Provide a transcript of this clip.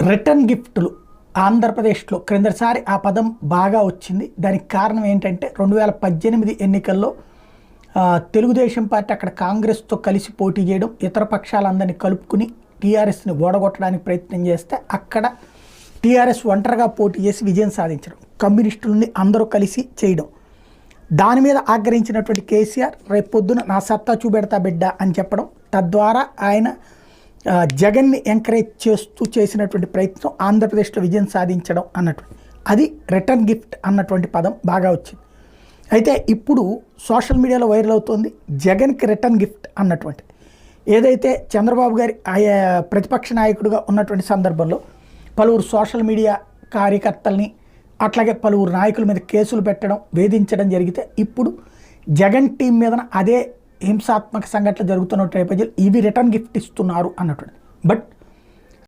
Return గిఫ్ట్లు ఆంధ్రప్రదేశ్లో క్రిందసారి ఆ పదం బాగా వచ్చింది. దానికి కారణం ఏంటంటే 2018 ఎన్నికల్లో తెలుగుదేశం పార్టీ అక్కడ కాంగ్రెస్తో కలిసి పోటీ చేయడం, ఇతర పక్షాలందరినీ కలుపుకుని టీఆర్ఎస్ని ఓడగొట్టడానికి ప్రయత్నం చేస్తే అక్కడ టీఆర్ఎస్ ఒంటరిగా పోటీ చేసి విజయం సాధించడం, కమ్యూనిస్టులని అందరూ కలిసి చేయడం. దాని మీద ఆగ్రహించినటువంటి కేసీఆర్ రేపు పొద్దున నా సత్తా చూపెడతా బిడ్డ అని చెప్పడం, తద్వారా ఆయన జగన్ని ఎంకరేజ్ చేస్తూ చేసినటువంటి ప్రయత్నం ఆంధ్రప్రదేశ్లో విజయం సాధించడం అన్నటువంటి అది రిటర్న్ గిఫ్ట్ అన్నటువంటి పదం బాగా వచ్చింది. అయితే ఇప్పుడు సోషల్ మీడియాలో వైరల్ అవుతోంది జగన్కి రిటర్న్ గిఫ్ట్ అన్నటువంటిది. ఏదైతే చంద్రబాబు గారి ప్రతిపక్ష నాయకుడిగా ఉన్నటువంటి సందర్భంలో పలువురు సోషల్ మీడియా కార్యకర్తల్ని అట్లాగే పలువురు నాయకుల మీద కేసులు పెట్టడం, వేధించడం జరిగితే ఇప్పుడు జగన్ టీం మీద అదే హింసాత్మక సంఘటనలు జరుగుతున్న నేపథ్యంలో ఇవి రిటర్న్ గిఫ్ట్ ఇస్తున్నారు అన్నటువంటి. బట్